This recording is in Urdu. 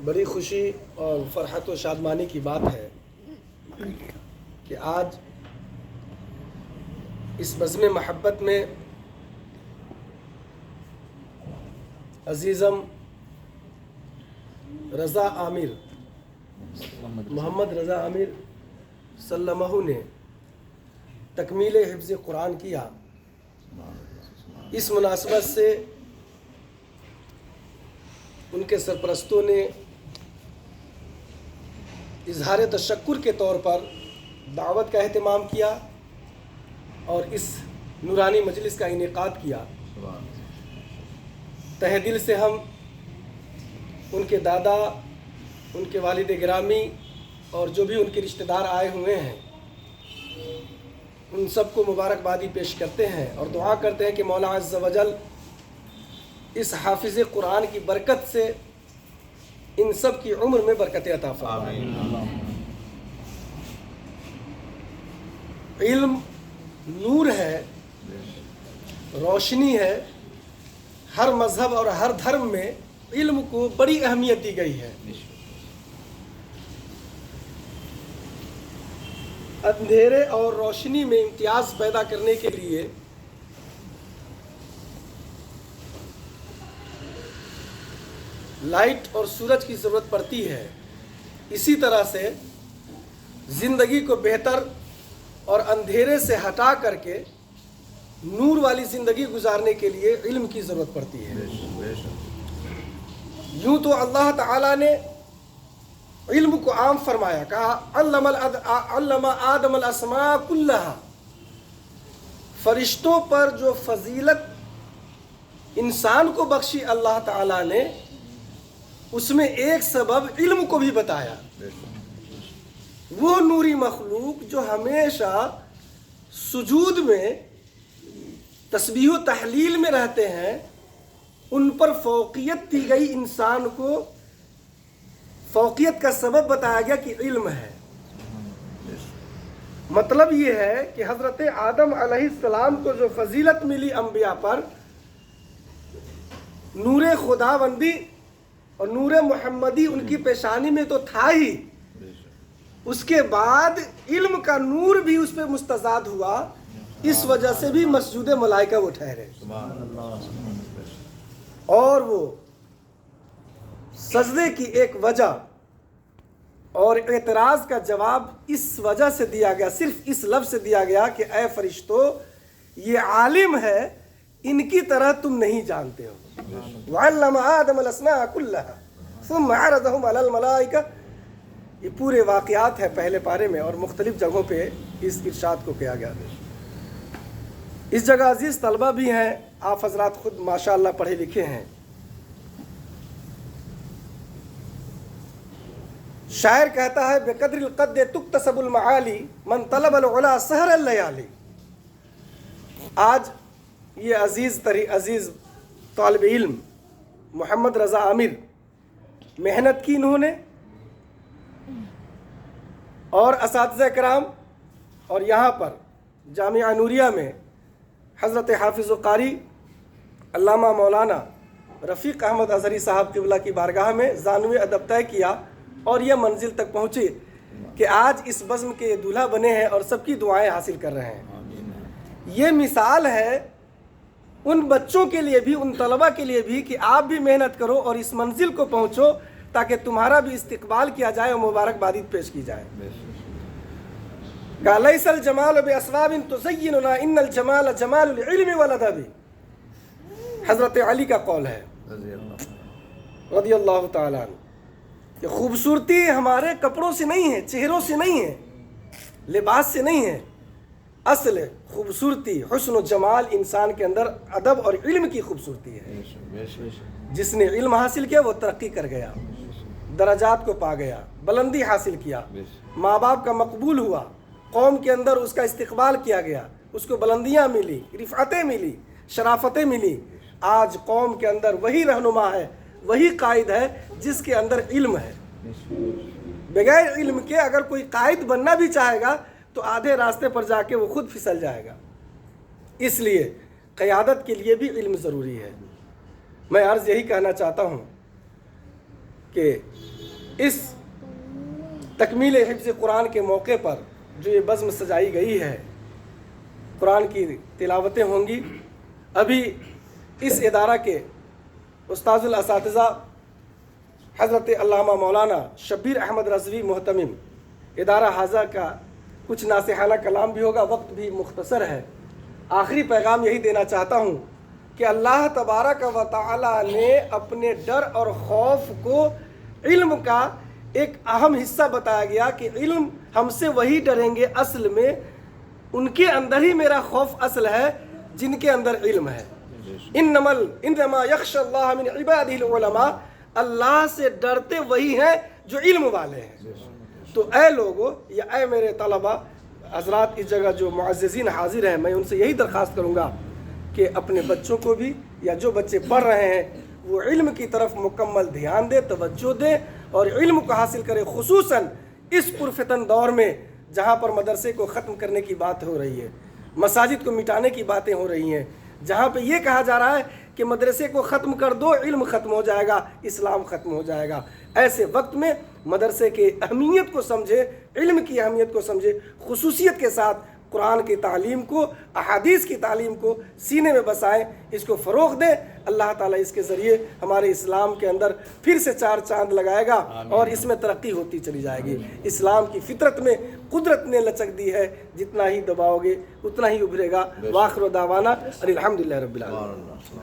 بڑی خوشی اور فرحت و شادمانی کی بات ہے کہ آج اس بزم محبت میں عزیزم رضا عامر محمد رضا عامر سلمہ نے تکمیل حفظ قرآن کیا۔ اس مناسبت سے ان کے سرپرستوں نے اظہار تشکر کے طور پر دعوت کا اہتمام کیا اور اس نورانی مجلس کا انعقاد کیا۔ تہ دل سے ہم ان کے دادا، ان کے والد گرامی اور جو بھی ان کے رشتہ دار آئے ہوئے ہیں ان سب کو مبارکبادی پیش کرتے ہیں اور دعا کرتے ہیں کہ مولا عز و جل اس حافظ قرآن کی برکت سے ان سب کی عمر میں برکت عطا فرمائے۔ علم نور ہے، روشنی ہے۔ ہر مذہب اور ہر دھرم میں علم کو بڑی اہمیت دی گئی ہے۔ اندھیرے اور روشنی میں امتیاز پیدا کرنے کے لیے لائٹ اور سورج کی ضرورت پڑتی ہے، اسی طرح سے زندگی کو بہتر اور اندھیرے سے ہٹا کر کے نور والی زندگی گزارنے کے لیے علم کی ضرورت پڑتی ہے۔ یوں تو اللہ تعالیٰ نے علم کو عام فرمایا، کہا علم آدم الاسماء کلہا۔ فرشتوں پر جو فضیلت انسان کو بخشی اللہ تعالیٰ نے، اس میں ایک سبب علم کو بھی بتایا۔ وہ نوری مخلوق جو ہمیشہ سجود میں تسبیح و تحلیل میں رہتے ہیں، ان پر فوقیت دی گئی، انسان کو فوقیت کا سبب بتایا گیا کہ علم ہے۔ مطلب یہ ہے کہ حضرت آدم علیہ السلام کو جو فضیلت ملی انبیاء پر، نور خداوندی اور نور محمدی ان کی پیشانی میں تو تھا ہی، اس کے بعد علم کا نور بھی اس پہ مستزاد ہوا، اس وجہ سے بھی مسجود ملائکہ وہ ٹھہرے، اور وہ سجدے کی ایک وجہ اور اعتراض کا جواب اس وجہ سے دیا گیا، صرف اس لفظ سے دیا گیا کہ اے فرشتو، یہ عالم ہے، ان کی طرح تم نہیں جانتے ہو۔ وَعَلَّمَ آدَمَ الْأَسْمَاءَ كُلَّهَا ثُمَّ عَرَضَهُمْ عَلَى الْمَلَائِكَةِ۔ یہ پورے واقعات ہیں پہلے پارے میں اور مختلف جگہوں پہ اس ارشاد کو کیا گیا ہے۔ اس جگہ عزیز طلبہ بھی ہیں، آپ حضرات خود ماشاءاللہ پڑھے لکھے ہیں۔ شاعر کہتا ہے بقدر القد تکتسب المعالی من طلب العلا سحر اللیالی۔ آج یہ عزیز طالب علم محمد رضا عامر محنت کی انہوں نے، اور اساتذہ کرام، اور یہاں پر جامعہ نوریہ میں حضرت حافظ و قاری علامہ مولانا رفیق احمد اظہری صاحب قبلہ کی بارگاہ میں زانوِ ادب طے کیا اور یہ منزل تک پہنچے کہ آج اس بزم کے دولہا بنے ہیں اور سب کی دعائیں حاصل کر رہے ہیں۔ یہ مثال ہے ان بچوں کے لیے بھی، ان طلبہ کے لیے بھی، کہ آپ بھی محنت کرو اور اس منزل کو پہنچو تاکہ تمہارا بھی استقبال کیا جائے اور مبارکبادی پیش کی جائے۔ لَيْسَ الْجَمَالُ بِأَسْبَابٍ تُزَيِّنُنَا إِنَّ الْجَمَالَ جَمَالُ الْعِلْمِ وَالْأَدَبِ۔ حضرت علی کا قول ہے رضی اللہ تعالیٰ عنہ کہ خوبصورتی ہمارے کپڑوں سے نہیں ہے، چہروں سے نہیں ہے، لباس سے نہیں ہے، اصل خوبصورتی، حسن و جمال انسان کے اندر ادب اور علم کی خوبصورتی ہے۔ جس نے علم حاصل کیا وہ ترقی کر گیا، درجات کو پا گیا، بلندی حاصل کیا، ماں باپ کا مقبول ہوا، قوم کے اندر اس کا استقبال کیا گیا، اس کو بلندیاں ملی، رفعتیں ملی، شرافتیں ملی۔ آج قوم کے اندر وہی رہنما ہے، وہی قائد ہے جس کے اندر علم ہے۔ بغیر علم کے اگر کوئی قائد بننا بھی چاہے گا تو آدھے راستے پر جا کے وہ خود پھسل جائے گا۔ اس لیے قیادت کے لیے بھی علم ضروری ہے۔ میں عرض یہی کہنا چاہتا ہوں کہ اس تکمیل حفظ قرآن کے موقع پر جو یہ بزم سجائی گئی ہے، قرآن کی تلاوتیں ہوں گی۔ ابھی اس ادارہ کے استاذ الاساتذہ حضرت علامہ مولانا شبیر احمد رضوی محتمم ادارہ حاضہ کا کچھ ناصحانہ کلام بھی ہوگا، وقت بھی مختصر ہے۔ آخری پیغام یہی دینا چاہتا ہوں کہ اللہ تبارک و تعالی نے اپنے ڈر اور خوف کو علم کا ایک اہم حصہ بتایا گیا کہ علم ہم سے وہی ڈریں گے، اصل میں ان کے اندر ہی میرا خوف اصل ہے جن کے اندر علم ہے۔ انما یخشی اللہ من عبادہ العلماء، اللہ سے ڈرتے وہی ہیں جو علم والے ہیں۔ تو اے لوگو یا اے میرے طلبہ حضرات، اس جگہ جو معززین حاضر ہیں، میں ان سے یہی درخواست کروں گا کہ اپنے بچوں کو بھی یا جو بچے پڑھ رہے ہیں وہ علم کی طرف مکمل دھیان دے، توجہ دے اور علم کو حاصل کرے، خصوصاً اس پرفتن دور میں جہاں پر مدرسے کو ختم کرنے کی بات ہو رہی ہے، مساجد کو مٹانے کی باتیں ہو رہی ہیں، جہاں پہ یہ کہا جا رہا ہے کہ مدرسے کو ختم کر دو، علم ختم ہو جائے گا، اسلام ختم ہو جائے گا۔ ایسے وقت میں مدرسے کی اہمیت کو سمجھے، علم کی اہمیت کو سمجھے، خصوصیت کے ساتھ قرآن کی تعلیم کو، احادیث کی تعلیم کو سینے میں بسائیں، اس کو فروغ دیں۔ اللہ تعالیٰ اس کے ذریعے ہمارے اسلام کے اندر پھر سے چار چاند لگائے گا اور اس میں ترقی ہوتی چلی جائے گی۔ اسلام کی فطرت میں قدرت نے لچک دی ہے، جتنا ہی دباؤ گے اتنا ہی ابھرے گا۔ وآخر دعوانا الحمدللہ رب العالمین۔